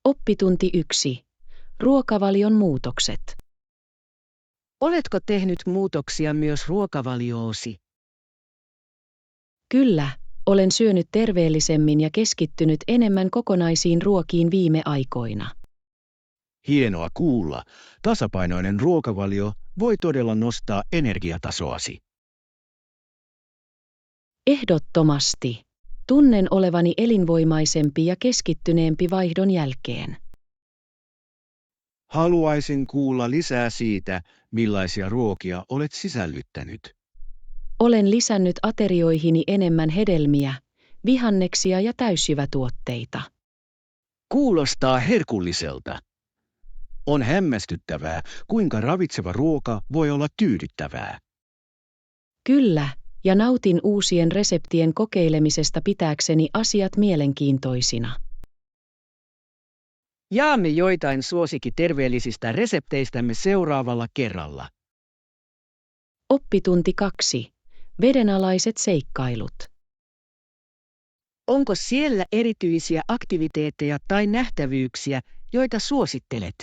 Oppitunti 1. Ruokavalion muutokset. Oletko tehnyt muutoksia myös ruokavalioosi? Kyllä, olen syönyt terveellisemmin ja keskittynyt enemmän kokonaisiin ruokiin viime aikoina. Hienoa kuulla. Tasapainoinen ruokavalio voi todella nostaa energiatasoasi. Ehdottomasti. Tunnen olevani elinvoimaisempi ja keskittyneempi vaihdon jälkeen. Haluaisin kuulla lisää siitä, millaisia ruokia olet sisällyttänyt. Olen lisännyt aterioihini enemmän hedelmiä, vihanneksia ja täysjyvätuotteita. Kuulostaa herkulliselta. On hämmästyttävää, kuinka ravitseva ruoka voi olla tyydyttävää. Kyllä, ja nautin uusien reseptien kokeilemisesta pitääkseni asiat mielenkiintoisina. Jaamme joitain suosikkiterveellisistä resepteistämme seuraavalla kerralla. Oppitunti 2. Vedenalaiset seikkailut. Onko siellä erityisiä aktiviteetteja tai nähtävyyksiä, joita suosittelet?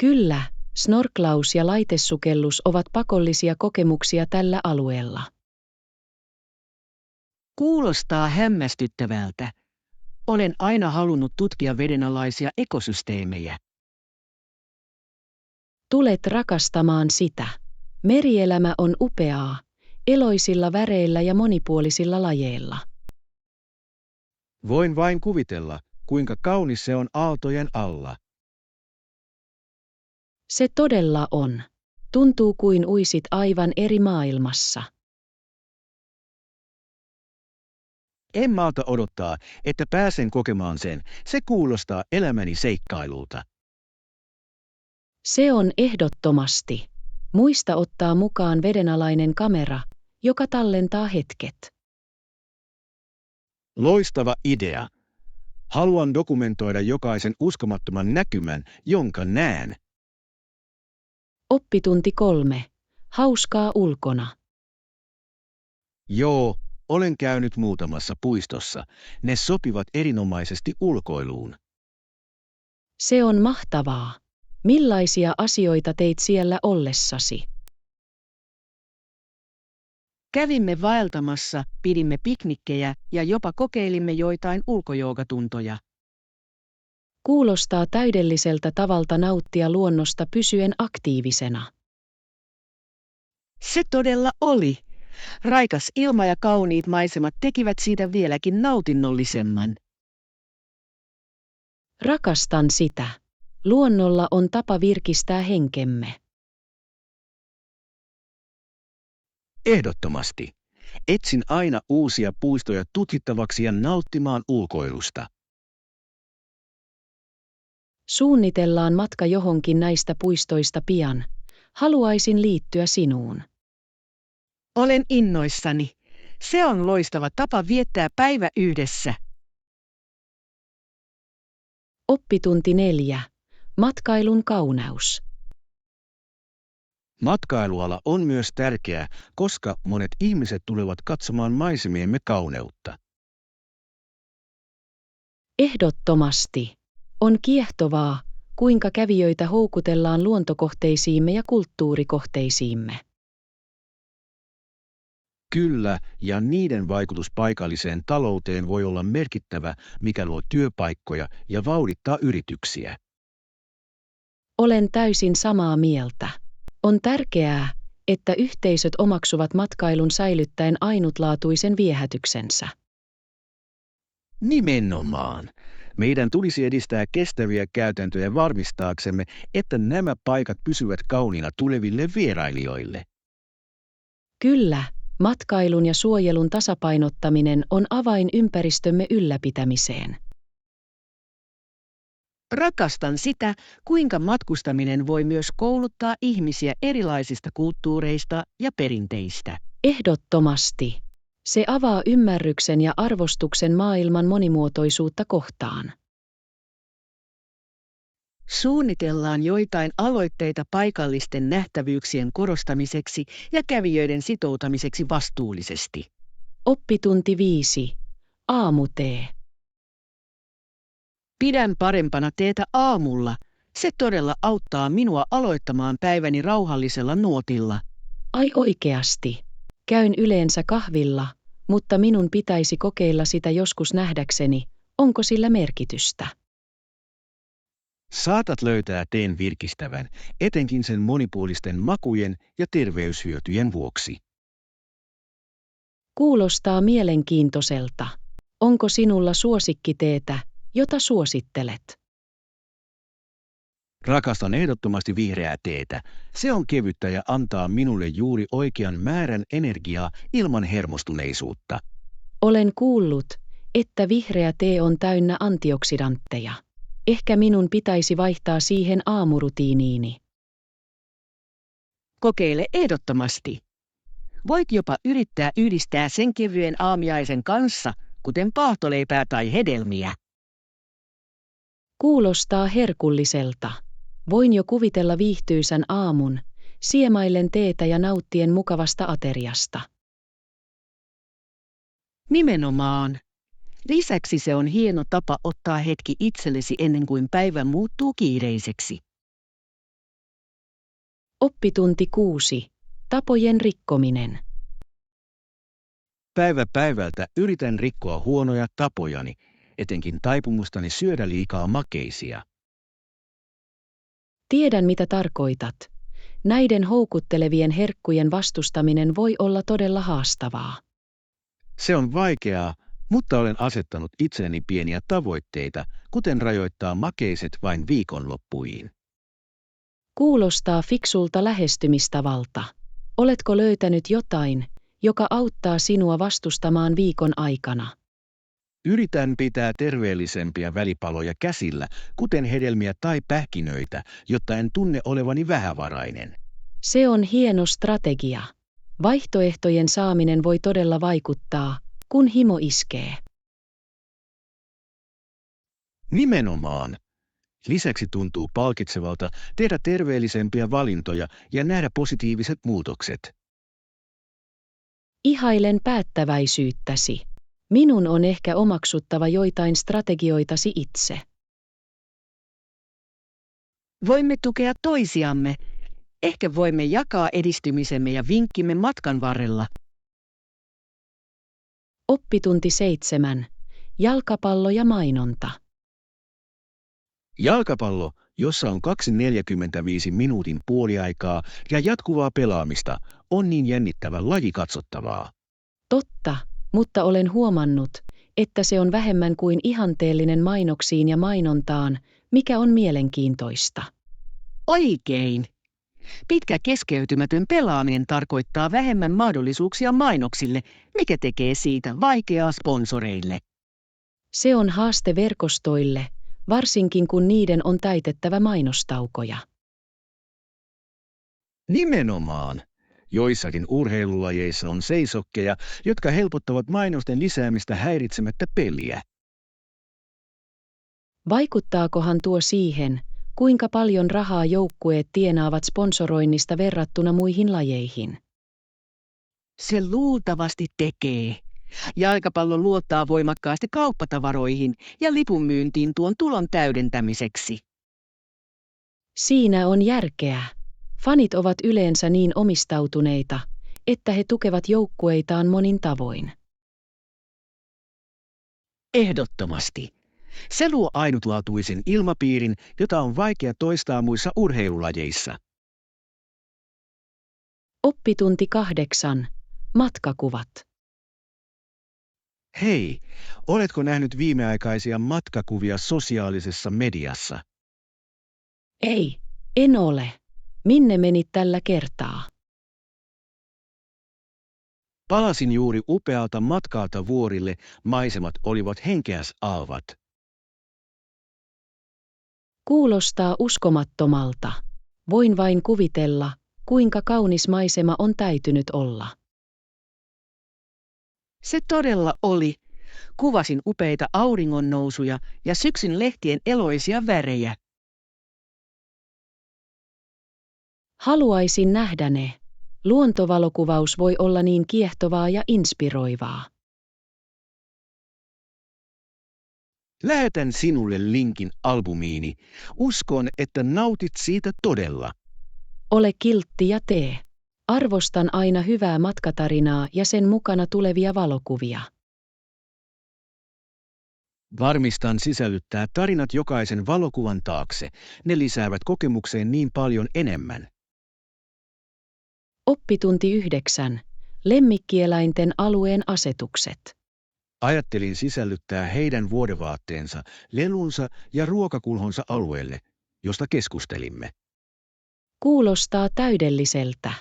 Kyllä, snorklaus ja laitesukellus ovat pakollisia kokemuksia tällä alueella. Kuulostaa hämmästyttävältä. Olen aina halunnut tutkia vedenalaisia ekosysteemejä. Tulet rakastamaan sitä. Merielämä on upeaa, eloisilla väreillä ja monipuolisilla lajeilla. Voin vain kuvitella, kuinka kaunis se on aaltojen alla. Se todella on. Tuntuu kuin uisit aivan eri maailmassa. En malta odottaa, että pääsen kokemaan sen. Se kuulostaa elämäni seikkailulta. Se on ehdottomasti. Muista ottaa mukaan vedenalainen kamera, joka tallentaa hetket. Loistava idea. Haluan dokumentoida jokaisen uskomattoman näkymän, jonka näen. Oppitunti 3. Hauskaa ulkona. Joo, olen käynyt muutamassa puistossa. Ne sopivat erinomaisesti ulkoiluun. Se on mahtavaa. Millaisia asioita teit siellä ollessasi? Kävimme vaeltamassa, pidimme piknikkejä ja jopa kokeilimme joitain ulkojoogatuntoja. Kuulostaa täydelliseltä tavalta nauttia luonnosta pysyen aktiivisena. Se todella oli. Raikas ilma ja kauniit maisemat tekivät siitä vieläkin nautinnollisemman. Rakastan sitä. Luonnolla on tapa virkistää henkemme. Ehdottomasti. Etsin aina uusia puistoja tutkittavaksi ja nauttimaan ulkoilusta. Suunnitellaan matka johonkin näistä puistoista pian. Haluaisin liittyä sinuun. Olen innoissani. Se on loistava tapa viettää päivä yhdessä. Oppitunti 4. Matkailun kauneus. Matkailuala on myös tärkeä, koska monet ihmiset tulevat katsomaan maisemiemme kauneutta. Ehdottomasti. On kiehtovaa, kuinka kävijöitä houkutellaan luontokohteisiimme ja kulttuurikohteisiimme. Kyllä, ja niiden vaikutus paikalliseen talouteen voi olla merkittävä, mikä luo työpaikkoja ja vauhdittaa yrityksiä. Olen täysin samaa mieltä. On tärkeää, että yhteisöt omaksuvat matkailun säilyttäen ainutlaatuisen viehätyksensä. Nimenomaan. Meidän tulisi edistää kestäviä käytäntöjä varmistaaksemme, että nämä paikat pysyvät kauniina tuleville vierailijoille. Kyllä, matkailun ja suojelun tasapainottaminen on avain ympäristömme ylläpitämiseen. Rakastan sitä, kuinka matkustaminen voi myös kouluttaa ihmisiä erilaisista kulttuureista ja perinteistä. Ehdottomasti. Se avaa ymmärryksen ja arvostuksen maailman monimuotoisuutta kohtaan. Suunnitellaan joitain aloitteita paikallisten nähtävyyksien korostamiseksi ja kävijöiden sitoutamiseksi vastuullisesti. Oppitunti 5. Aamutee. Pidän parempana teetä aamulla. Se todella auttaa minua aloittamaan päiväni rauhallisella nuotilla. Ai oikeasti. Käyn yleensä kahvilla, mutta minun pitäisi kokeilla sitä joskus nähdäkseni, onko sillä merkitystä. Saatat löytää teen virkistävän, etenkin sen monipuolisten makujen ja terveyshyötyjen vuoksi. Kuulostaa mielenkiintoiselta. Onko sinulla suosikkiteetä, jota suosittelet? Rakastan ehdottomasti vihreää teetä. Se on kevyttä ja antaa minulle juuri oikean määrän energiaa ilman hermostuneisuutta. Olen kuullut, että vihreä tee on täynnä antioksidantteja. Ehkä minun pitäisi vaihtaa siihen aamurutiiniini. Kokeile ehdottomasti. Voit jopa yrittää yhdistää sen kevyen aamiaisen kanssa, kuten paahtoleipää tai hedelmiä. Kuulostaa herkulliselta. Voin jo kuvitella viihtyisän aamun, siemaillen teetä ja nauttien mukavasta ateriasta. Nimenomaan. Lisäksi se on hieno tapa ottaa hetki itsellesi ennen kuin päivä muuttuu kiireiseksi. Oppitunti 6. Tapojen rikkominen. Päivä päivältä yritän rikkoa huonoja tapojani, etenkin taipumustani syödä liikaa makeisia. Tiedän mitä tarkoitat. Näiden houkuttelevien herkkujen vastustaminen voi olla todella haastavaa. Se on vaikeaa, mutta olen asettanut itselleni pieniä tavoitteita, kuten rajoittaa makeiset vain viikonloppuihin. Kuulostaa fiksulta lähestymistavalta. Oletko löytänyt jotain, joka auttaa sinua vastustamaan viikon aikana? Yritän pitää terveellisempiä välipaloja käsillä, kuten hedelmiä tai pähkinöitä, jotta en tunne olevani vähävarainen. Se on hieno strategia. Vaihtoehtojen saaminen voi todella vaikuttaa, kun himo iskee. Nimenomaan. Lisäksi tuntuu palkitsevalta tehdä terveellisempiä valintoja ja nähdä positiiviset muutokset. Ihailen päättäväisyyttäsi. Minun on ehkä omaksuttava joitain strategioitasi itse. Voimme tukea toisiamme. Ehkä voimme jakaa edistymisemme ja vinkkimme matkan varrella. Oppitunti 7. Jalkapallo ja mainonta. Jalkapallo, jossa on 2,45 minuutin puoliaikaa ja jatkuvaa pelaamista, on niin jännittävä laji katsottavaa. Totta, mutta olen huomannut, että se on vähemmän kuin ihanteellinen mainoksiin ja mainontaan, mikä on mielenkiintoista. Oikein. Pitkä keskeytymätön pelaaminen tarkoittaa vähemmän mahdollisuuksia mainoksille, mikä tekee siitä vaikeaa sponsoreille. Se on haaste verkostoille, varsinkin kun niiden on täytettävä mainostaukoja. Nimenomaan. Joissakin urheilulajeissa on seisokkeja, jotka helpottavat mainosten lisäämistä häiritsemättä peliä. Vaikuttaakohan tuo siihen, kuinka paljon rahaa joukkueet tienaavat sponsoroinnista verrattuna muihin lajeihin? Se luultavasti tekee. Jalkapallo luottaa voimakkaasti kauppatavaroihin ja lipunmyyntiin tuon tulon täydentämiseksi. Siinä on järkeä. Fanit ovat yleensä niin omistautuneita, että he tukevat joukkueitaan monin tavoin. Ehdottomasti. Se luo ainutlaatuisen ilmapiirin, jota on vaikea toistaa muissa urheilulajeissa. Oppitunti 8. Matkakuvat. Hei, oletko nähnyt viimeaikaisia matkakuvia sosiaalisessa mediassa? Ei, en ole. Minne menit tällä kertaa? Palasin juuri upealta matkalta vuorille, maisemat olivat henkeäsalvat. Kuulostaa uskomattomalta. Voin vain kuvitella, kuinka kaunis maisema on täytynyt olla. Se todella oli. Kuvasin upeita auringonnousuja ja syksyn lehtien eloisia värejä. Haluaisin nähdä ne. Luontovalokuvaus voi olla niin kiehtovaa ja inspiroivaa. Lähetän sinulle linkin albumiini. Uskon, että nautit siitä todella. Ole kiltti ja tee. Arvostan aina hyvää matkatarinaa ja sen mukana tulevia valokuvia. Varmistan sisällyttää tarinat jokaisen valokuvan taakse. Ne lisäävät kokemukseen niin paljon enemmän. Oppitunti 9. Lemmikkieläinten alueen asetukset. Ajattelin sisällyttää heidän vuodevaatteensa, lelunsa ja ruokakulhonsa alueelle, josta keskustelimme. Kuulostaa täydelliseltä.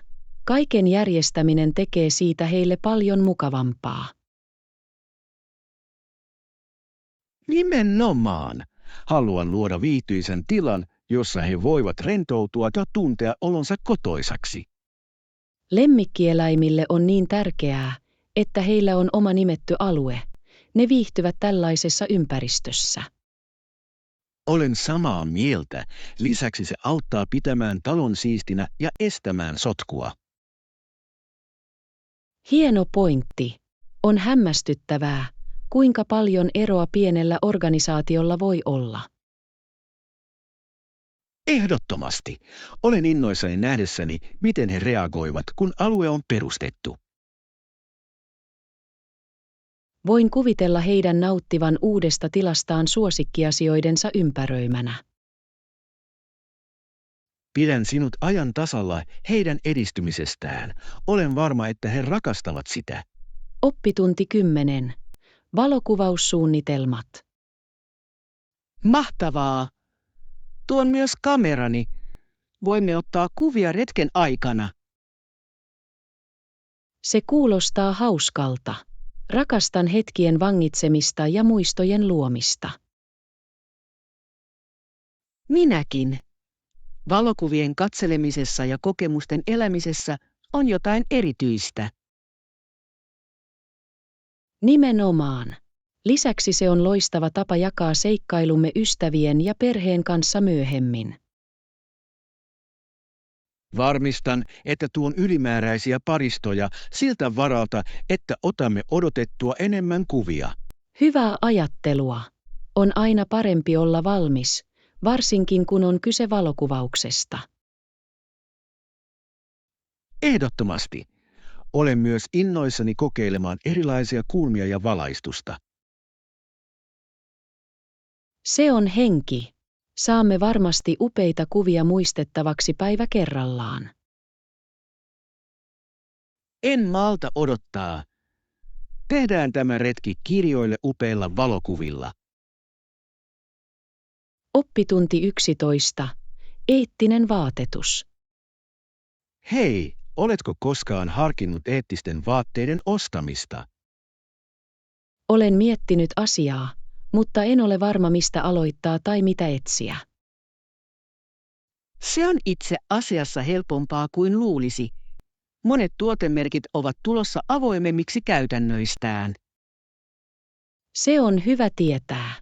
Kaiken järjestäminen tekee siitä heille paljon mukavampaa. Nimenomaan. Haluan luoda viihtyisän tilan, jossa he voivat rentoutua ja tuntea olonsa kotoisaksi. Lemmikkieläimille on niin tärkeää, että heillä on oma nimetty alue. Ne viihtyvät tällaisessa ympäristössä. Olen samaa mieltä. Lisäksi se auttaa pitämään talon siistinä ja estämään sotkua. Hieno pointti. On hämmästyttävää, kuinka paljon eroa pienellä organisaatiolla voi olla. Ehdottomasti. Olen innoissani nähdessäni, miten he reagoivat, kun alue on perustettu. Voin kuvitella heidän nauttivan uudesta tilastaan suosikkiasioidensa ympäröimänä. Pidän sinut ajan tasalla heidän edistymisestään. Olen varma, että he rakastavat sitä. Oppitunti 10. Valokuvaussuunnitelmat. Mahtavaa! Tuon myös kamerani. Voimme ottaa kuvia retken aikana. Se kuulostaa hauskalta. Rakastan hetkien vangitsemista ja muistojen luomista. Minäkin. Valokuvien katselemisessa ja kokemusten elämisessä on jotain erityistä. Nimenomaan. Lisäksi se on loistava tapa jakaa seikkailumme ystävien ja perheen kanssa myöhemmin. Varmistan, että tuon ylimääräisiä paristoja siltä varalta, että otamme odotettua enemmän kuvia. Hyvää ajattelua. On aina parempi olla valmis, varsinkin kun on kyse valokuvauksesta. Ehdottomasti. Olen myös innoissani kokeilemaan erilaisia kulmia ja valaistusta. Se on henki. Saamme varmasti upeita kuvia muistettavaksi päivä kerrallaan. En malta odottaa. Tehdään tämä retki kirjoille upeilla valokuvilla. Oppitunti 11. Eettinen vaatetus. Hei, oletko koskaan harkinnut eettisten vaatteiden ostamista? Olen miettinyt asiaa, mutta en ole varma mistä aloittaa tai mitä etsiä. Se on itse asiassa helpompaa kuin luulisi. Monet tuotemerkit ovat tulossa avoimemmiksi käytännöistään. Se on hyvä tietää.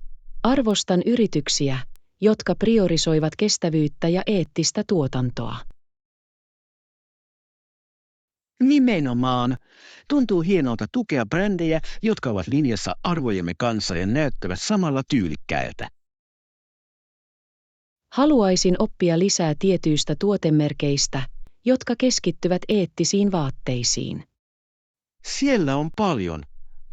Arvostan yrityksiä, jotka priorisoivat kestävyyttä ja eettistä tuotantoa. Nimenomaan. Tuntuu hienolta tukea brändejä, jotka ovat linjassa arvojemme kanssa ja näyttävät samalla tyylikkäiltä. Haluaisin oppia lisää tietyistä tuotemerkeistä, jotka keskittyvät eettisiin vaatteisiin. Siellä on paljon.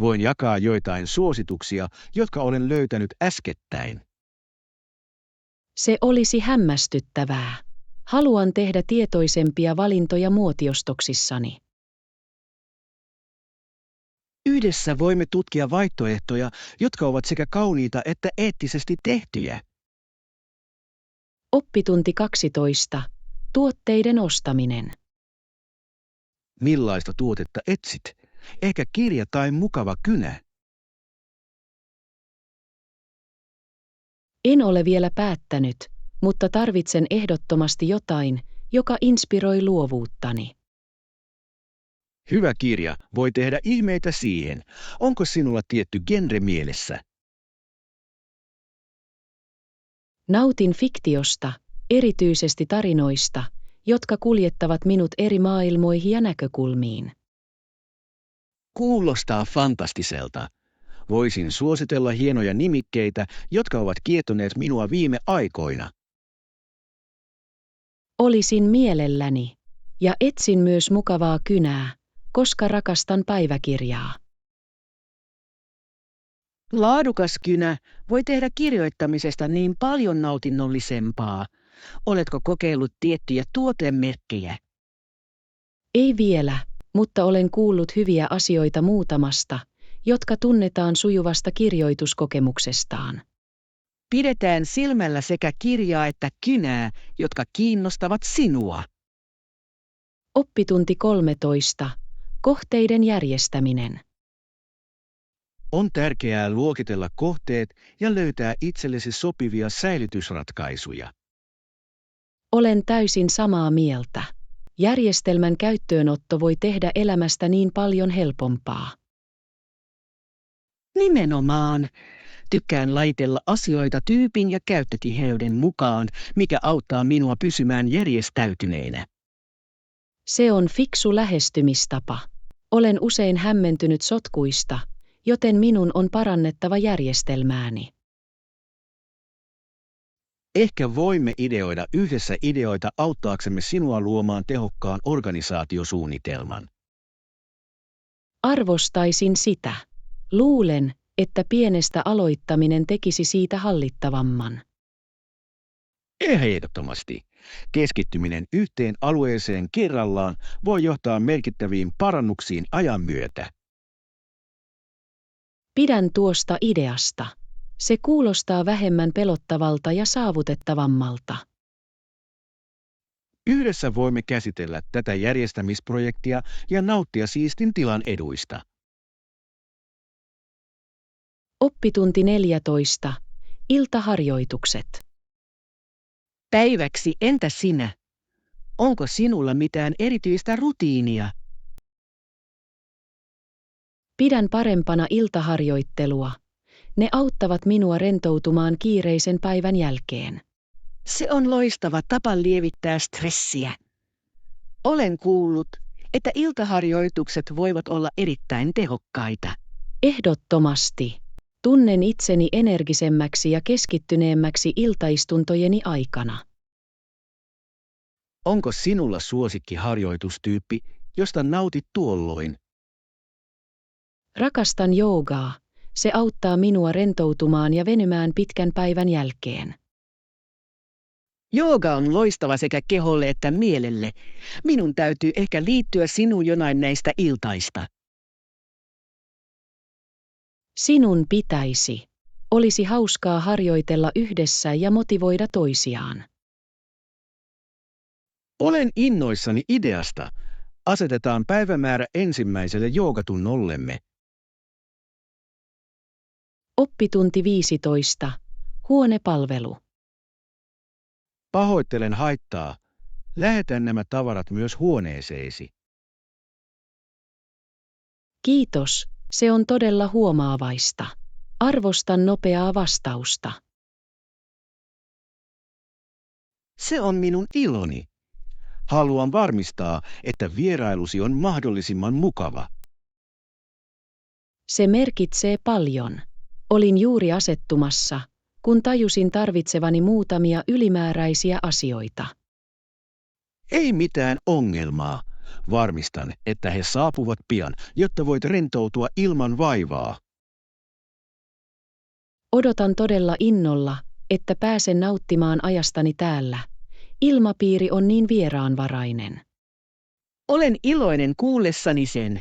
Voin jakaa joitain suosituksia, jotka olen löytänyt äskettäin. Se olisi hämmästyttävää. Haluan tehdä tietoisempia valintoja muotiostoksissani. Yhdessä voimme tutkia vaihtoehtoja, jotka ovat sekä kauniita että eettisesti tehtyjä. Oppitunti 12. Tuotteiden ostaminen. Millaista tuotetta etsit? Ehkä kirja tai mukava kynä? En ole vielä päättänyt, mutta tarvitsen ehdottomasti jotain, joka inspiroi luovuuttani. Hyvä kirja voi tehdä ihmeitä siihen. Onko sinulla tietty genre mielessä? Nautin fiktiosta, erityisesti tarinoista, jotka kuljettavat minut eri maailmoihin ja näkökulmiin. Kuulostaa fantastiselta. Voisin suositella hienoja nimikkeitä, jotka ovat kiehtoneet minua viime aikoina. Olisin mielelläni. Ja etsin myös mukavaa kynää, koska rakastan päiväkirjaa. Laadukas kynä voi tehdä kirjoittamisesta niin paljon nautinnollisempaa. Oletko kokeillut tiettyjä tuotemerkkejä? Ei vielä, mutta olen kuullut hyviä asioita muutamasta, jotka tunnetaan sujuvasta kirjoituskokemuksestaan. Pidetään silmällä sekä kirjaa että kynää, jotka kiinnostavat sinua. Oppitunti 13. Kohteiden järjestäminen. On tärkeää luokitella kohteet ja löytää itsellesi sopivia säilytysratkaisuja. Olen täysin samaa mieltä. Järjestelmän käyttöönotto voi tehdä elämästä niin paljon helpompaa. Nimenomaan. Tykkään laitella asioita tyypin ja käyttötiheyden mukaan, mikä auttaa minua pysymään järjestäytyneenä. Se on fiksu lähestymistapa. Olen usein hämmentynyt sotkuista, joten minun on parannettava järjestelmääni. Ehkä voimme ideoida yhdessä ideoita auttaaksemme sinua luomaan tehokkaan organisaatiosuunnitelman. Arvostaisin sitä. Luulen, että pienestä aloittaminen tekisi siitä hallittavamman. Ehdottomasti. Keskittyminen yhteen alueeseen kerrallaan voi johtaa merkittäviin parannuksiin ajan myötä. Pidän tuosta ideasta. Se kuulostaa vähemmän pelottavalta ja saavutettavammalta. Yhdessä voimme käsitellä tätä järjestämisprojektia ja nauttia siistin tilan eduista. Oppitunti 14. Iltaharjoitukset. Päiväksi entä sinä? Onko sinulla mitään erityistä rutiinia? Pidän parempana iltaharjoittelua. Ne auttavat minua rentoutumaan kiireisen päivän jälkeen. Se on loistava tapa lievittää stressiä. Olen kuullut, että iltaharjoitukset voivat olla erittäin tehokkaita. Ehdottomasti. Tunnen itseni energisemmäksi ja keskittyneemmäksi iltaistuntojeni aikana. Onko sinulla suosikkiharjoitustyyppi, josta nautit tuolloin? Rakastan joogaa. Se auttaa minua rentoutumaan ja venymään pitkän päivän jälkeen. Jooga on loistava sekä keholle että mielelle. Minun täytyy ehkä liittyä sinuun jonain näistä iltaista. Sinun pitäisi. Olisi hauskaa harjoitella yhdessä ja motivoida toisiaan. Olen innoissani ideasta. Asetetaan päivämäärä ensimmäiselle joogatunnollemme. Oppitunti 15. Huonepalvelu. Pahoittelen haittaa. Lähetän nämä tavarat myös huoneeseesi. Kiitos, se on todella huomaavaista. Arvostan nopeaa vastausta. Se on minun iloni. Haluan varmistaa, että vierailusi on mahdollisimman mukava. Se merkitsee paljon. Olin juuri asettumassa, kun tajusin tarvitsevani muutamia ylimääräisiä asioita. Ei mitään ongelmaa. Varmistan, että he saapuvat pian, jotta voit rentoutua ilman vaivaa. Odotan todella innolla, että pääsen nauttimaan ajastani täällä. Ilmapiiri on niin vieraanvarainen. Olen iloinen kuullessani sen.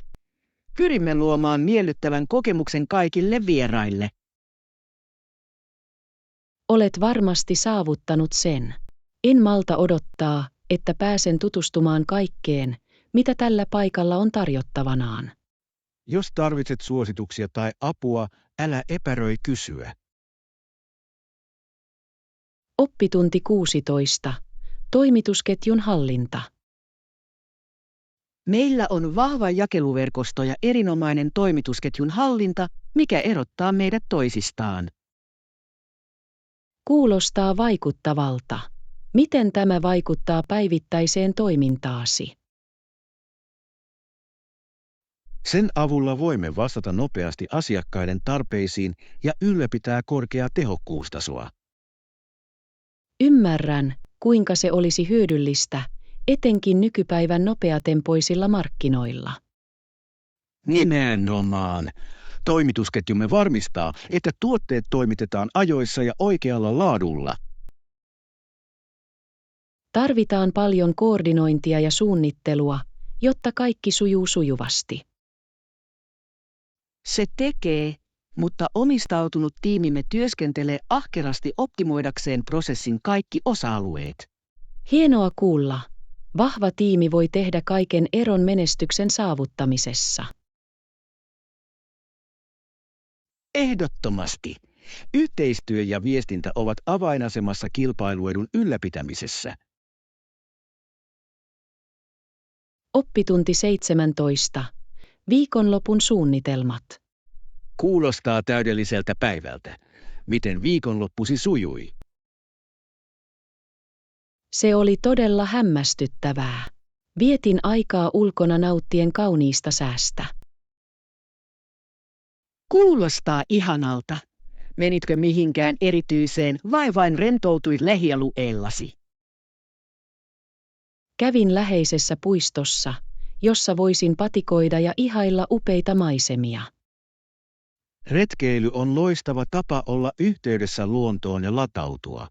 Pyrimme luomaan miellyttävän kokemuksen kaikille vieraille. Olet varmasti saavuttanut sen. En malta odottaa, että pääsen tutustumaan kaikkeen, mitä tällä paikalla on tarjottavanaan. Jos tarvitset suosituksia tai apua, älä epäröi kysyä. Oppitunti 16. Toimitusketjun hallinta. Meillä on vahva jakeluverkosto ja erinomainen toimitusketjun hallinta, mikä erottaa meidät toisistaan. Kuulostaa vaikuttavalta. Miten tämä vaikuttaa päivittäiseen toimintaasi? Sen avulla voimme vastata nopeasti asiakkaiden tarpeisiin ja ylläpitää korkeaa tehokkuustasoa. Ymmärrän, kuinka se olisi hyödyllistä, etenkin nykypäivän nopeatempoisilla markkinoilla. Nimenomaan. Toimitusketjumme varmistaa, että tuotteet toimitetaan ajoissa ja oikealla laadulla. Tarvitaan paljon koordinointia ja suunnittelua, jotta kaikki sujuu sujuvasti. Se tekee, mutta omistautunut tiimimme työskentelee ahkerasti optimoidakseen prosessin kaikki osa-alueet. Hienoa kuulla. Vahva tiimi voi tehdä kaiken eron menestyksen saavuttamisessa. Ehdottomasti. Yhteistyö ja viestintä ovat avainasemassa kilpailuedun ylläpitämisessä. Oppitunti 17. Viikonlopun suunnitelmat. Kuulostaa täydelliseltä päivältä. Miten viikonloppusi sujui? Se oli todella hämmästyttävää. Vietin aikaa ulkona nauttien kauniista säästä. Kuulostaa ihanalta. Menitkö mihinkään erityiseen vai vain rentoutuit lähialueellasi? Kävin läheisessä puistossa, jossa voisin patikoida ja ihailla upeita maisemia. Retkeily on loistava tapa olla yhteydessä luontoon ja latautua.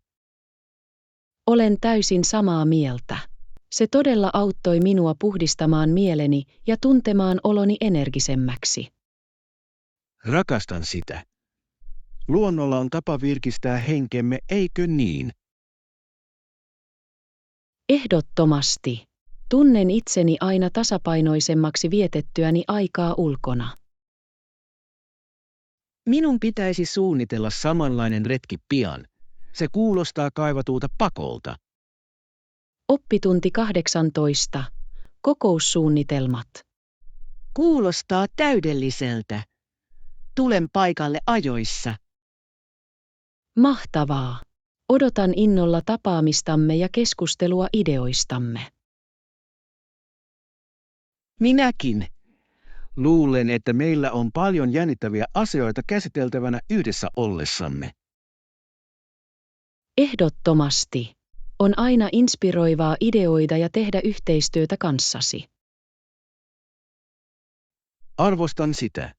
Olen täysin samaa mieltä. Se todella auttoi minua puhdistamaan mieleni ja tuntemaan oloni energisemmäksi. Rakastan sitä. Luonnolla on tapa virkistää henkemme, eikö niin? Ehdottomasti. Tunnen itseni aina tasapainoisemmaksi vietettyäni aikaa ulkona. Minun pitäisi suunnitella samanlainen retki pian. Se kuulostaa kaivatulta pakolta. Oppitunti 18. Kokoussuunnitelmat. Kuulostaa täydelliseltä. Tulen paikalle ajoissa. Mahtavaa. Odotan innolla tapaamistamme ja keskustelua ideoistamme. Minäkin. Luulen, että meillä on paljon jännittäviä asioita käsiteltävänä yhdessä ollessamme. Ehdottomasti. On aina inspiroivaa ideoida ja tehdä yhteistyötä kanssasi. Arvostan sitä.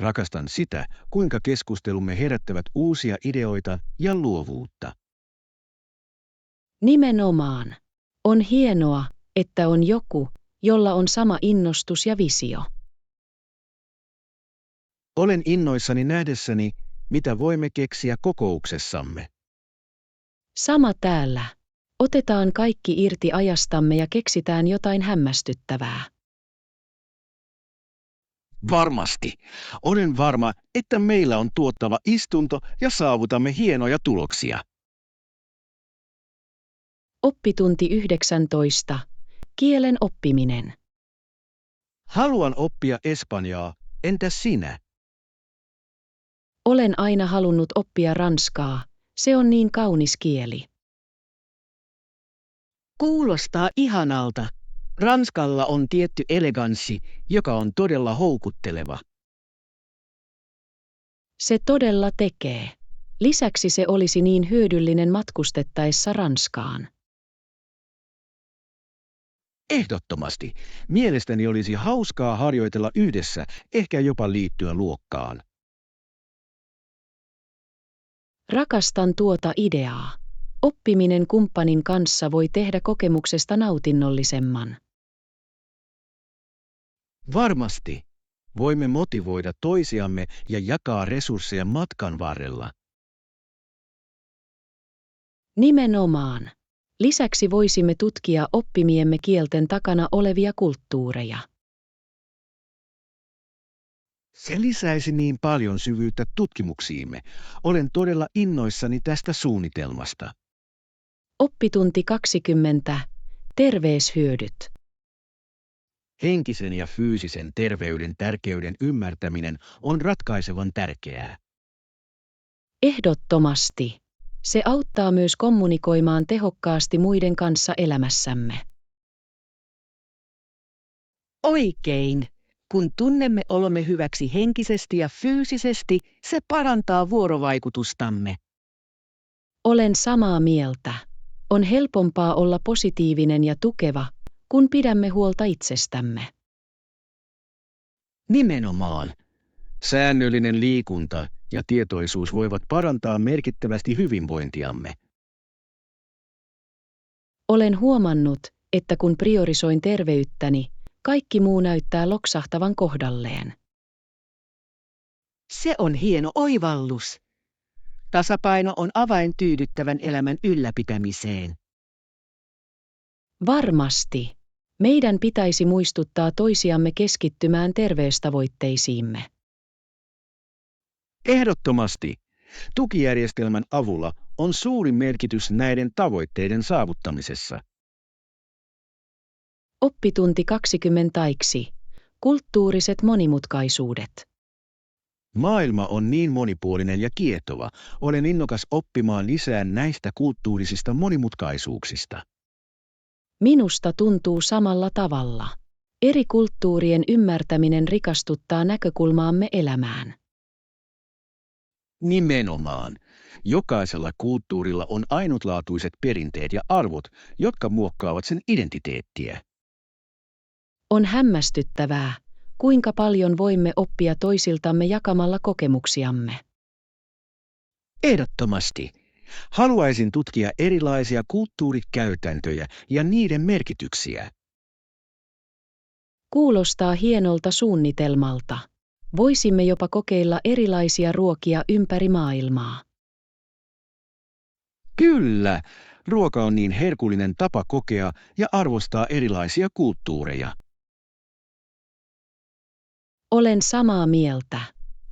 Rakastan sitä, kuinka keskustelumme herättävät uusia ideoita ja luovuutta. Nimenomaan. On hienoa, että on joku, jolla on sama innostus ja visio. Olen innoissani nähdessäni, mitä voimme keksiä kokouksessamme. Sama täällä. Otetaan kaikki irti ajastamme ja keksitään jotain hämmästyttävää. Varmasti. Olen varma, että meillä on tuottava istunto ja saavutamme hienoja tuloksia. Oppitunti 19. Kielen oppiminen. Haluan oppia espanjaa. Entäs sinä? Olen aina halunnut oppia ranskaa. Se on niin kaunis kieli. Kuulostaa ihanalta. Ranskalla on tietty eleganssi, joka on todella houkutteleva. Se todella tekee. Lisäksi se olisi niin hyödyllinen matkustettaessa Ranskaan. Ehdottomasti. Mielestäni olisi hauskaa harjoitella yhdessä, ehkä jopa liittyä luokkaan. Rakastan tuota ideaa. Oppiminen kumppanin kanssa voi tehdä kokemuksesta nautinnollisemman. Varmasti. Voimme motivoida toisiamme ja jakaa resursseja matkan varrella. Nimenomaan. Lisäksi voisimme tutkia oppimiemme kielten takana olevia kulttuureja. Se lisäisi niin paljon syvyyttä tutkimuksiimme. Olen todella innoissani tästä suunnitelmasta. Oppitunti 20. Terveyshyödyt. Henkisen ja fyysisen terveyden tärkeyden ymmärtäminen on ratkaisevan tärkeää. Ehdottomasti. Se auttaa myös kommunikoimaan tehokkaasti muiden kanssa elämässämme. Oikein. Kun tunnemme olomme hyväksi henkisesti ja fyysisesti, se parantaa vuorovaikutustamme. Olen samaa mieltä. On helpompaa olla positiivinen ja tukeva, kun pidämme huolta itsestämme. Nimenomaan. Säännöllinen liikunta ja tietoisuus voivat parantaa merkittävästi hyvinvointiamme. Olen huomannut, että kun priorisoin terveyttäni, kaikki muu näyttää loksahtavan kohdalleen. Se on hieno oivallus. Tasapaino on avain tyydyttävän elämän ylläpitämiseen. Varmasti. Meidän pitäisi muistuttaa toisiamme keskittymään terveystavoitteisiimme. Ehdottomasti. Tukijärjestelmän avulla on suuri merkitys näiden tavoitteiden saavuttamisessa. Oppitunti 20. Kulttuuriset monimutkaisuudet. Maailma on niin monipuolinen ja kiehtova. Olen innokas oppimaan lisää näistä kulttuurisista monimutkaisuuksista. Minusta tuntuu samalla tavalla. Eri kulttuurien ymmärtäminen rikastuttaa näkökulmaamme elämään. Nimenomaan. Jokaisella kulttuurilla on ainutlaatuiset perinteet ja arvot, jotka muokkaavat sen identiteettiä. On hämmästyttävää, kuinka paljon voimme oppia toisiltamme jakamalla kokemuksiamme. Ehdottomasti. Haluaisin tutkia erilaisia kulttuurikäytäntöjä ja niiden merkityksiä. Kuulostaa hienolta suunnitelmalta. Voisimme jopa kokeilla erilaisia ruokia ympäri maailmaa. Kyllä, ruoka on niin herkullinen tapa kokea ja arvostaa erilaisia kulttuureja. Olen samaa mieltä.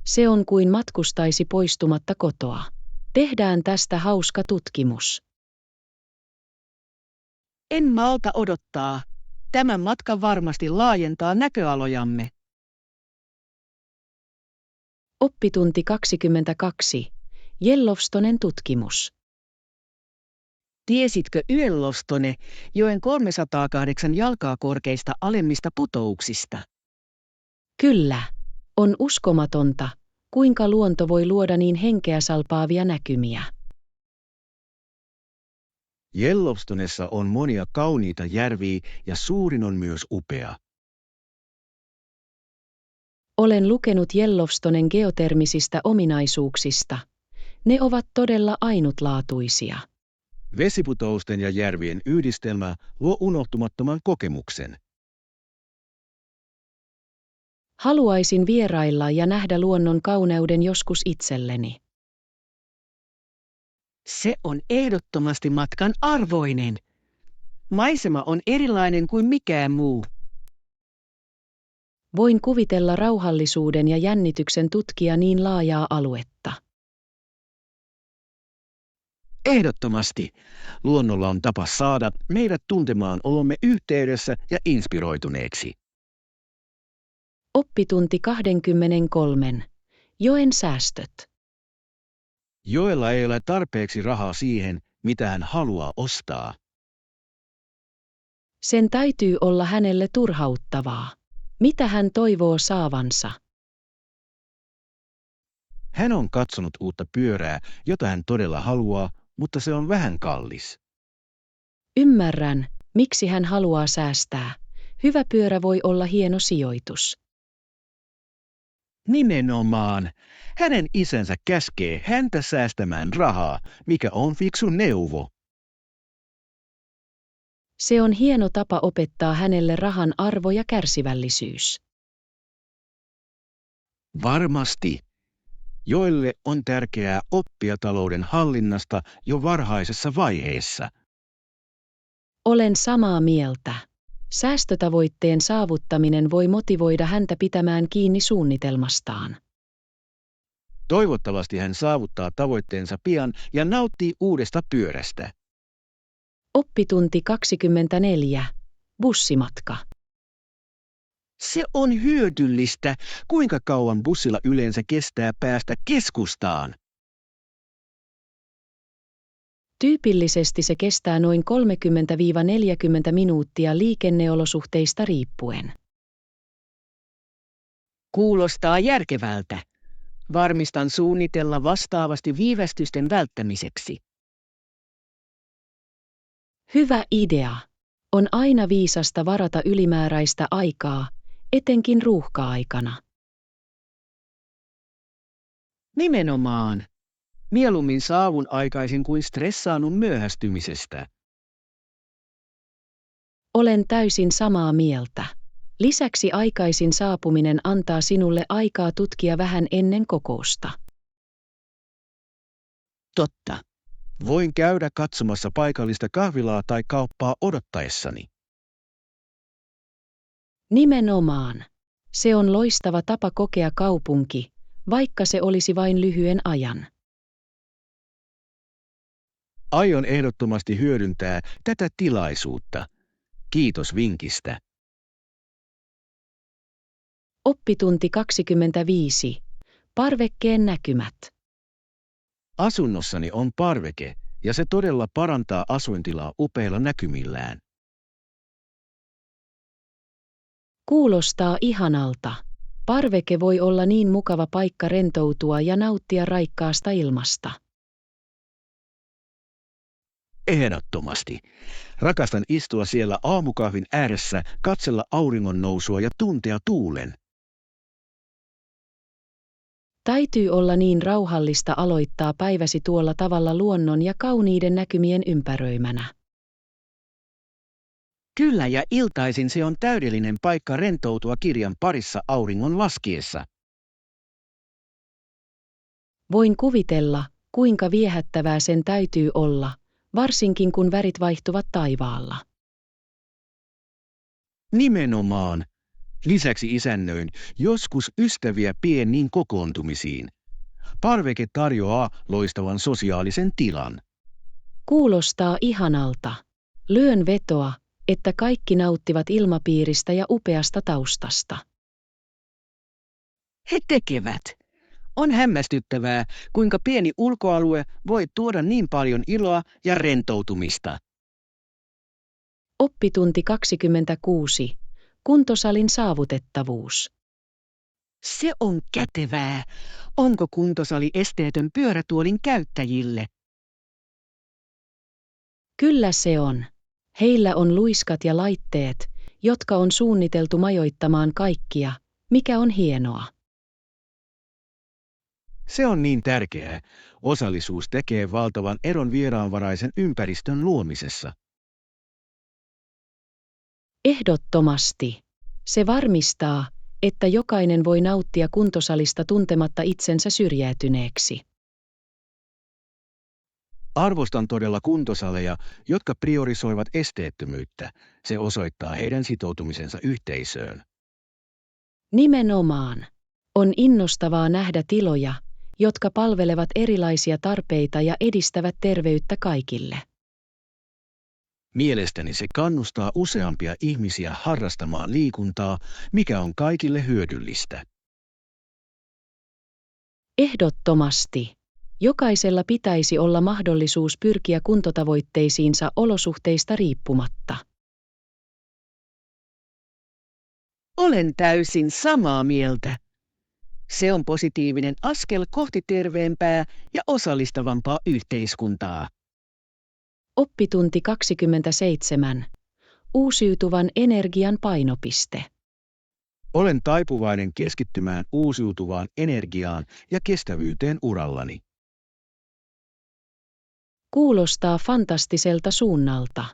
Se on kuin matkustaisi poistumatta kotoa. Tehdään tästä hauska tutkimus. En malta odottaa. Tämä matka varmasti laajentaa näköalojamme. Oppitunti 22. Yellowstonen tutkimus. Tiesitkö Yellowstone, joen 308 jalkaa korkeista alemmista putouksista? Kyllä. On uskomatonta, kuinka luonto voi luoda niin henkeä salpaavia näkymiä. Yellowstonessa on monia kauniita järviä ja suurin on myös upea. Olen lukenut Yellowstonen geotermisistä ominaisuuksista. Ne ovat todella ainutlaatuisia. Vesiputousten ja järvien yhdistelmä luo unohtumattoman kokemuksen. Haluaisin vierailla ja nähdä luonnon kauneuden joskus itselleni. Se on ehdottomasti matkan arvoinen. Maisema on erilainen kuin mikään muu. Voin kuvitella rauhallisuuden ja jännityksen tutkia niin laajaa aluetta. Ehdottomasti. Luonnolla on tapa saada meidät tuntemaan olomme yhteydessä ja inspiroituneeksi. Oppitunti 23. Joen säästöt. Joella ei ole tarpeeksi rahaa siihen, mitä hän haluaa ostaa. Sen täytyy olla hänelle turhauttavaa. Mitä hän toivoo saavansa? Hän on katsonut uutta pyörää, jota hän todella haluaa, mutta se on vähän kallis. Ymmärrän, miksi hän haluaa säästää. Hyvä pyörä voi olla hieno sijoitus. Nimenomaan. Hänen isänsä käskee häntä säästämään rahaa, mikä on fiksu neuvo. Se on hieno tapa opettaa hänelle rahan arvo ja kärsivällisyys. Varmasti. Joille on tärkeää oppia talouden hallinnasta jo varhaisessa vaiheessa. Olen samaa mieltä. Säästötavoitteen saavuttaminen voi motivoida häntä pitämään kiinni suunnitelmastaan. Toivottavasti hän saavuttaa tavoitteensa pian ja nauttii uudesta pyörästä. Oppitunti 24. Bussimatka. Se on hyödyllistä, kuinka kauan bussilla yleensä kestää päästä keskustaan. Tyypillisesti se kestää noin 30–40 minuuttia liikenneolosuhteista riippuen. Kuulostaa järkevältä. Varmistan suunnitella vastaavasti viivästysten välttämiseksi. Hyvä idea. On aina viisasta varata ylimääräistä aikaa, etenkin ruuhka-aikana. Nimenomaan. Mieluummin saavun aikaisin kuin stressaannun myöhästymisestä. Olen täysin samaa mieltä. Lisäksi aikaisin saapuminen antaa sinulle aikaa tutkia vähän ennen kokousta. Totta. Voin käydä katsomassa paikallista kahvilaa tai kauppaa odottaessani. Nimenomaan. Se on loistava tapa kokea kaupunki, vaikka se olisi vain lyhyen ajan. Aion ehdottomasti hyödyntää tätä tilaisuutta. Kiitos vinkistä. Oppitunti 25. Parvekkeen näkymät. Asunnossani on parveke, ja se todella parantaa asuintilaa upeilla näkymillään. Kuulostaa ihanalta. Parveke voi olla niin mukava paikka rentoutua ja nauttia raikkaasta ilmasta. Ehdottomasti. Rakastan istua siellä aamukahvin ääressä, katsella auringon nousua ja tuntea tuulen. Täytyy olla niin rauhallista aloittaa päiväsi tuolla tavalla luonnon ja kauniiden näkymien ympäröimänä. Kyllä, ja iltaisin se on täydellinen paikka rentoutua kirjan parissa auringon laskiessa. Voin kuvitella, kuinka viehättävää sen täytyy olla, varsinkin kun värit vaihtuvat taivaalla. Nimenomaan. Lisäksi isännöin joskus ystäviä pieniin kokoontumisiin. Parveke tarjoaa loistavan sosiaalisen tilan. Kuulostaa ihanalta. Lyön vetoa, että kaikki nauttivat ilmapiiristä ja upeasta taustasta. He tekevät. On hämmästyttävää, kuinka pieni ulkoalue voi tuoda niin paljon iloa ja rentoutumista. Oppitunti 26. Kuntosalin saavutettavuus. Se on kätevää. Onko kuntosali esteetön pyörätuolin käyttäjille? Kyllä se on. Heillä on luiskat ja laitteet, jotka on suunniteltu majoittamaan kaikkia, mikä on hienoa. Se on niin tärkeää. Osallisuus tekee valtavan eron vieraanvaraisen ympäristön luomisessa. Ehdottomasti. Se varmistaa, että jokainen voi nauttia kuntosalista tuntematta itsensä syrjäytyneeksi. Arvostan todella kuntosaleja, jotka priorisoivat esteettömyyttä. Se osoittaa heidän sitoutumisensa yhteisöön. Nimenomaan. On innostavaa nähdä tiloja, jotka palvelevat erilaisia tarpeita ja edistävät terveyttä kaikille. Mielestäni se kannustaa useampia ihmisiä harrastamaan liikuntaa, mikä on kaikille hyödyllistä. Ehdottomasti. Jokaisella pitäisi olla mahdollisuus pyrkiä kuntotavoitteisiinsa olosuhteista riippumatta. Olen täysin samaa mieltä. Se on positiivinen askel kohti terveempää ja osallistavampaa yhteiskuntaa. Oppitunti 27. Uusiutuvan energian painopiste. Olen taipuvainen keskittymään uusiutuvaan energiaan ja kestävyyteen urallani. Kuulostaa fantastiselta suunnalta.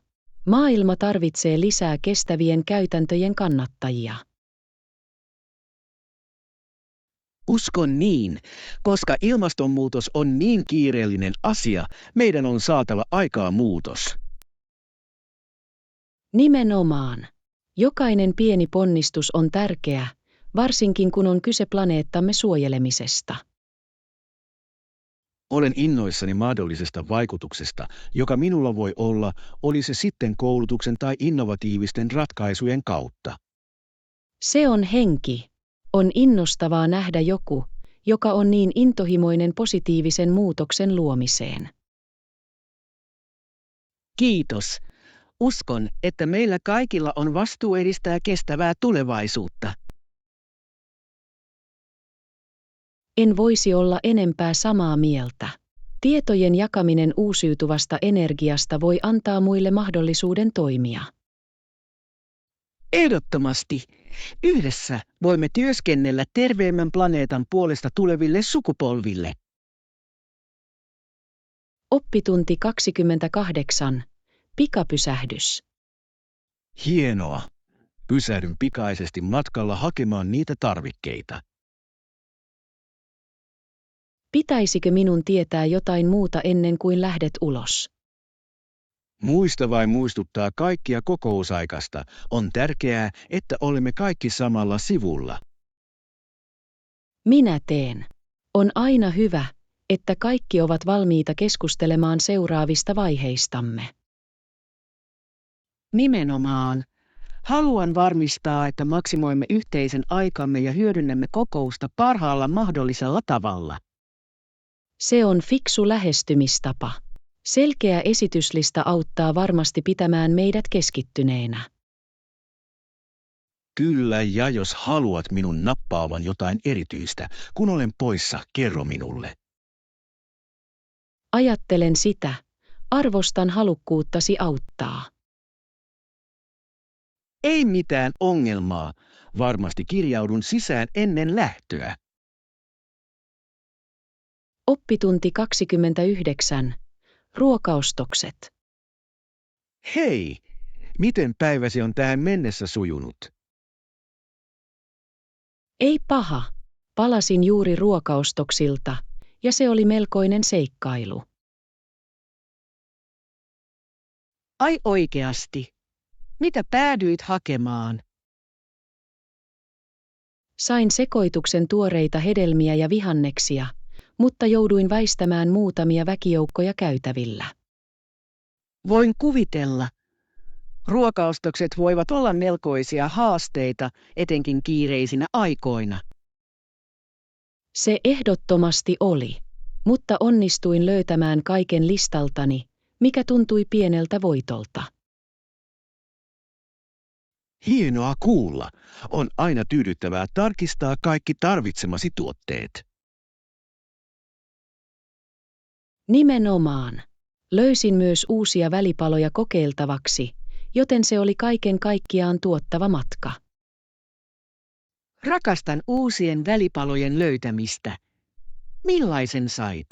Maailma tarvitsee lisää kestävien käytäntöjen kannattajia. Uskon niin, koska ilmastonmuutos on niin kiireellinen asia, meidän on saatava aikaan muutos. Nimenomaan. Jokainen pieni ponnistus on tärkeä, varsinkin kun on kyse planeettamme suojelemisesta. Olen innoissani mahdollisesta vaikutuksesta, joka minulla voi olla, oli se sitten koulutuksen tai innovatiivisten ratkaisujen kautta. Se on henki. On innostavaa nähdä joku, joka on niin intohimoinen positiivisen muutoksen luomiseen. Kiitos. Uskon, että meillä kaikilla on vastuu edistää kestävää tulevaisuutta. En voisi olla enempää samaa mieltä. Tietojen jakaminen uusiutuvasta energiasta voi antaa muille mahdollisuuden toimia. Ehdottomasti. Yhdessä voimme työskennellä terveemmän planeetan puolesta tuleville sukupolville. Oppitunti 28. Pikapysähdys. Hienoa. Pysähdyn pikaisesti matkalla hakemaan niitä tarvikkeita. Pitäisikö minun tietää jotain muuta ennen kuin lähdet ulos? Muista vain muistuttaa kaikkia kokousaikasta. On tärkeää, että olemme kaikki samalla sivulla. Minä teen. On aina hyvä, että kaikki ovat valmiita keskustelemaan seuraavista vaiheistamme. Nimenomaan. Haluan varmistaa, että maksimoimme yhteisen aikamme ja hyödynnämme kokousta parhaalla mahdollisella tavalla. Se on fiksu lähestymistapa. Selkeä esityslista auttaa varmasti pitämään meidät keskittyneenä. Kyllä, ja jos haluat minun nappaavan jotain erityistä, kun olen poissa, kerro minulle. Ajattelen sitä. Arvostan halukkuuttasi auttaa. Ei mitään ongelmaa. Varmasti kirjaudun sisään ennen lähtöä. Oppitunti 29. Ruokaostokset. Hei, miten päiväsi on tähän mennessä sujunut? Ei paha. Palasin juuri ruokaostoksilta, ja se oli melkoinen seikkailu. Ai oikeasti. Mitä päädyit hakemaan? Sain sekoituksen tuoreita hedelmiä ja vihanneksia, mutta jouduin väistämään muutamia väkijoukkoja käytävillä. Voin kuvitella. Ruokaostokset voivat olla melkoisia haasteita, etenkin kiireisinä aikoina. Se ehdottomasti oli, mutta onnistuin löytämään kaiken listaltani, mikä tuntui pieneltä voitolta. Hienoa kuulla. On aina tyydyttävää tarkistaa kaikki tarvitsemasi tuotteet. Nimenomaan. Löysin myös uusia välipaloja kokeiltavaksi, joten se oli kaiken kaikkiaan tuottava matka. Rakastan uusien välipalojen löytämistä. Millaisen sait?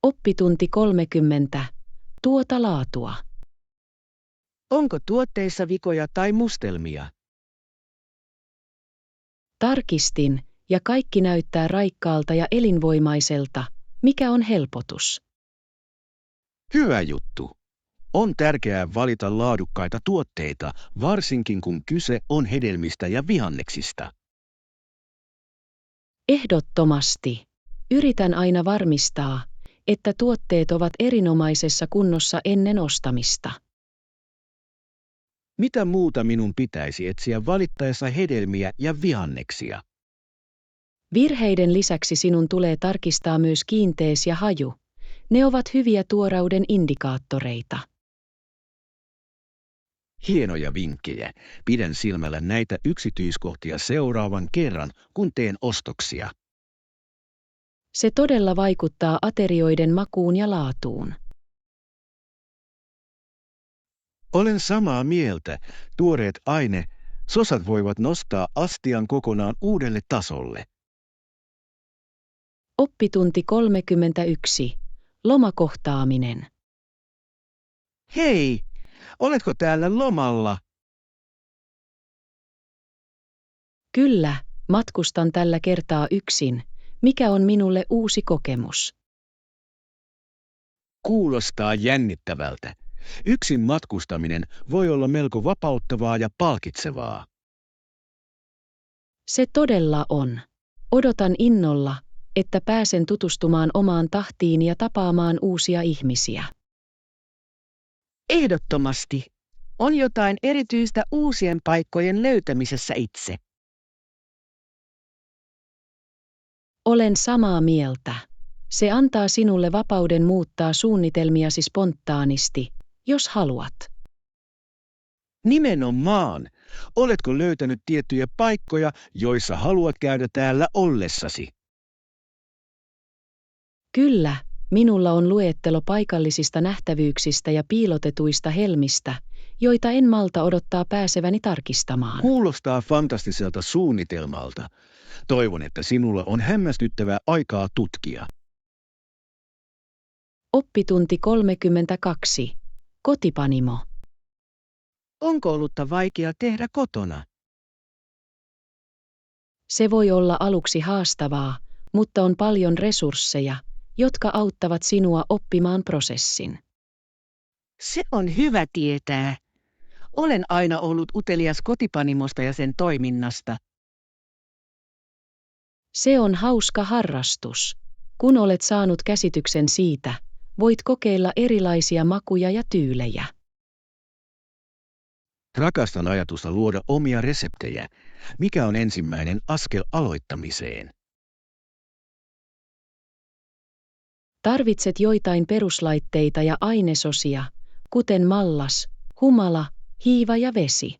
Oppitunti 30. Tuota laatua. Onko tuotteissa vikoja tai mustelmia? Tarkistin, ja kaikki näyttää raikkaalta ja elinvoimaiselta, mikä on helpotus. Hyvä juttu. On tärkeää valita laadukkaita tuotteita, varsinkin kun kyse on hedelmistä ja vihanneksista. Ehdottomasti. Yritän aina varmistaa, että tuotteet ovat erinomaisessa kunnossa ennen ostamista. Mitä muuta minun pitäisi etsiä valittaessa hedelmiä ja vihanneksia? Virheiden lisäksi sinun tulee tarkistaa myös kiinteys ja haju. Ne ovat hyviä tuoreuden indikaattoreita. Hienoja vinkkejä. Pidän silmällä näitä yksityiskohtia seuraavan kerran, kun teen ostoksia. Se todella vaikuttaa aterioiden makuun ja laatuun. Olen samaa mieltä. Tuoreet sosat voivat nostaa astian kokonaan uudelle tasolle. Oppitunti 31. Lomakohtaaminen. Hei, oletko täällä lomalla? Kyllä, matkustan tällä kertaa yksin, mikä on minulle uusi kokemus. Kuulostaa jännittävältä. Yksin matkustaminen voi olla melko vapauttavaa ja palkitsevaa. Se todella on. Odotan innolla, että pääsen tutustumaan omaan tahtiin ja tapaamaan uusia ihmisiä. Ehdottomasti. On jotain erityistä uusien paikkojen löytämisessä itse. Olen samaa mieltä. Se antaa sinulle vapauden muuttaa suunnitelmiasi spontaanisti, jos haluat. Nimenomaan. Oletko löytänyt tiettyjä paikkoja, joissa haluat käydä täällä ollessasi? Kyllä, minulla on luettelo paikallisista nähtävyyksistä ja piilotetuista helmistä, joita en malta odottaa pääseväni tarkistamaan. Kuulostaa fantastiselta suunnitelmalta. Toivon, että sinulla on hämmästyttävää aikaa tutkia. Oppitunti 32. Kotipanimo. Onko ollutta vaikea tehdä kotona? Se voi olla aluksi haastavaa, mutta on paljon resursseja, jotka auttavat sinua oppimaan prosessin. Se on hyvä tietää. Olen aina ollut utelias kotipanimosta ja sen toiminnasta. Se on hauska harrastus. Kun olet saanut käsityksen siitä, voit kokeilla erilaisia makuja ja tyylejä. Rakastan ajatusta luoda omia reseptejä. Mikä on ensimmäinen askel aloittamiseen? Tarvitset joitain peruslaitteita ja ainesosia, kuten mallas, humala, hiiva ja vesi.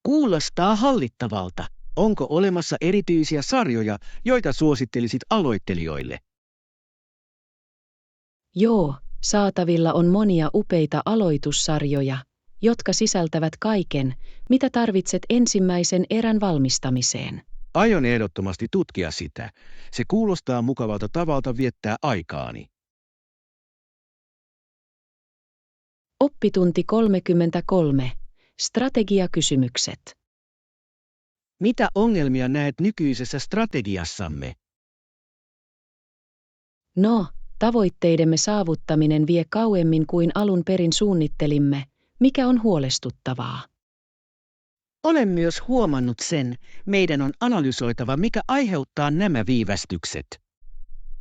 Kuulostaa hallittavalta. Onko olemassa erityisiä sarjoja, joita suosittelisit aloittelijoille? Joo, saatavilla on monia upeita aloitussarjoja, jotka sisältävät kaiken, mitä tarvitset ensimmäisen erän valmistamiseen. Aion ehdottomasti tutkia sitä. Se kuulostaa mukavalta tavalta viettää aikaani. Oppitunti 33. Strategiakysymykset. Mitä ongelmia näet nykyisessä strategiassamme? No, tavoitteidemme saavuttaminen vie kauemmin kuin alun perin suunnittelimme, mikä on huolestuttavaa. Olen myös huomannut sen, meidän on analysoitava, mikä aiheuttaa nämä viivästykset.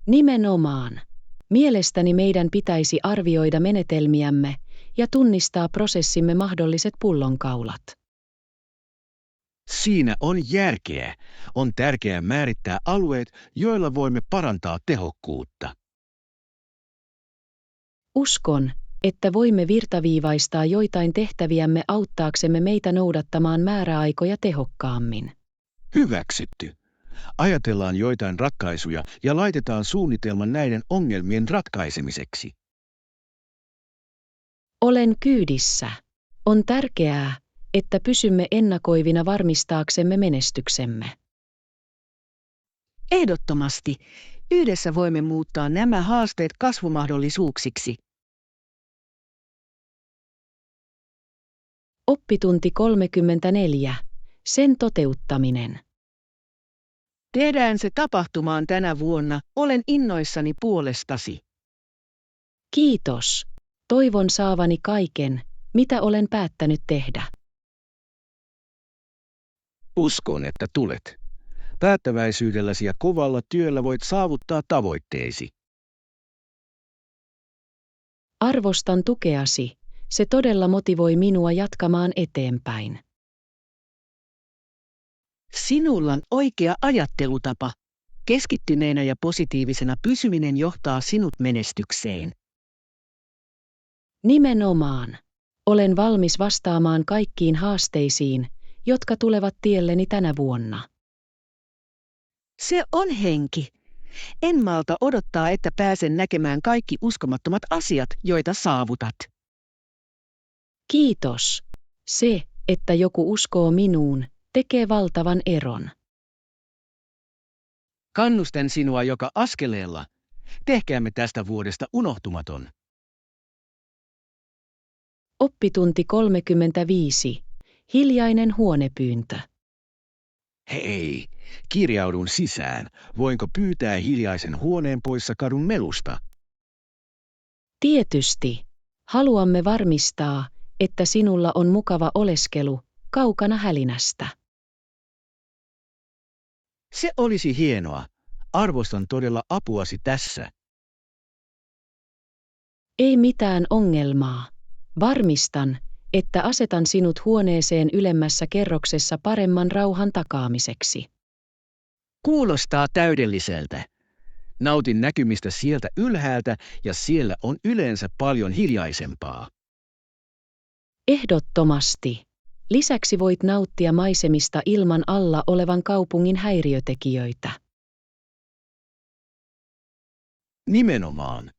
Nimenomaan. Mielestäni meidän pitäisi arvioida menetelmiämme ja tunnistaa prosessimme mahdolliset pullonkaulat. Siinä on järkeä. On tärkeää määrittää alueet, joilla voimme parantaa tehokkuutta. Uskon, että voimme virtaviivaistaa joitain tehtäviämme auttaaksemme meitä noudattamaan määräaikoja tehokkaammin. Hyväksytty. Ajatellaan joitain ratkaisuja ja laitetaan suunnitelma näiden ongelmien ratkaisemiseksi. Olen kyydissä. On tärkeää, että pysymme ennakoivina varmistaaksemme menestyksemme. Ehdottomasti. Yhdessä voimme muuttaa nämä haasteet kasvumahdollisuuksiksi. Oppitunti 34. Sen toteuttaminen. Tehdään se tapahtumaan tänä vuonna. Olen innoissani puolestasi. Kiitos. Toivon saavani kaiken, mitä olen päättänyt tehdä. Uskon, että tulet. Päättäväisyydelläsi ja kovalla työllä voit saavuttaa tavoitteesi. Arvostan tukeasi. Se todella motivoi minua jatkamaan eteenpäin. Sinulla on oikea ajattelutapa. Keskittyneenä ja positiivisena pysyminen johtaa sinut menestykseen. Nimenomaan. Olen valmis vastaamaan kaikkiin haasteisiin, jotka tulevat tielleni tänä vuonna. Se on henki. En malta odottaa, että pääsen näkemään kaikki uskomattomat asiat, joita saavutat. Kiitos. Se, että joku uskoo minuun, tekee valtavan eron. Kannustan sinua joka askeleella. Tehkäämme tästä vuodesta unohtumaton. Oppitunti 35. Hiljainen huonepyyntö. Hei, kirjaudun sisään. Voinko pyytää hiljaisen huoneen poissa kadun melusta? Tietysti. Haluamme varmistaa, että sinulla on mukava oleskelu, kaukana hälinästä. Se olisi hienoa. Arvostan todella apuasi tässä. Ei mitään ongelmaa. Varmistan, että asetan sinut huoneeseen ylemmässä kerroksessa paremman rauhan takaamiseksi. Kuulostaa täydelliseltä. Nautin näkymistä sieltä ylhäältä ja siellä on yleensä paljon hiljaisempaa. Ehdottomasti. Lisäksi voit nauttia maisemista ilman alla olevan kaupungin häiriötekijöitä. Nimenomaan.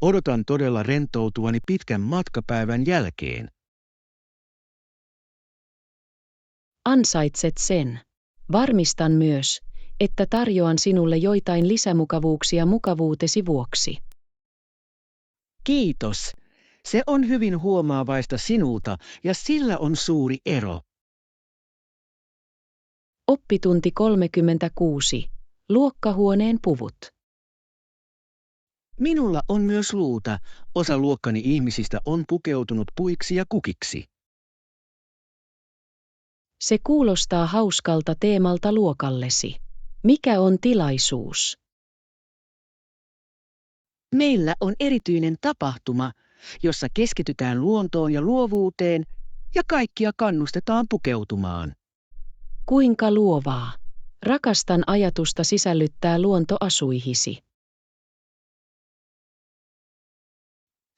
Odotan todella rentoutuani pitkän matkapäivän jälkeen. Ansaitset sen. Varmistan myös, että tarjoan sinulle joitain lisämukavuuksia mukavuutesi vuoksi. Kiitos. Se on hyvin huomaavaista sinulta ja sillä on suuri ero. Oppitunti 36. Luokkahuoneen puvut. Minulla on myös luuta. Osa luokkani ihmisistä on pukeutunut puiksi ja kukiksi. Se kuulostaa hauskalta teemalta luokallesi. Mikä on tilaisuus? Meillä on erityinen tapahtuma, jossa keskitytään luontoon ja luovuuteen ja kaikkia kannustetaan pukeutumaan. Kuinka luovaa. Rakastan ajatusta sisällyttää luonto asuihisi.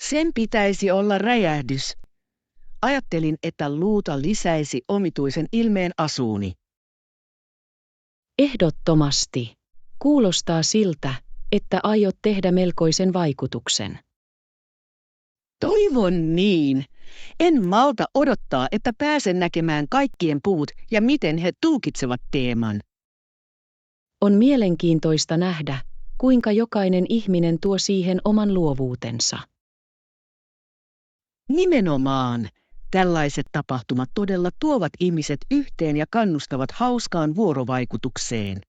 Sen pitäisi olla räjähdys. Ajattelin, että luuta lisäisi omituisen ilmeen asuuni. Ehdottomasti. Kuulostaa siltä, että aiot tehdä melkoisen vaikutuksen. Toivon niin. En malta odottaa, että pääsen näkemään kaikkien puut ja miten he tulkitsevat teeman. On mielenkiintoista nähdä, kuinka jokainen ihminen tuo siihen oman luovuutensa. Nimenomaan. Tällaiset tapahtumat todella tuovat ihmiset yhteen ja kannustavat hauskaan vuorovaikutukseen.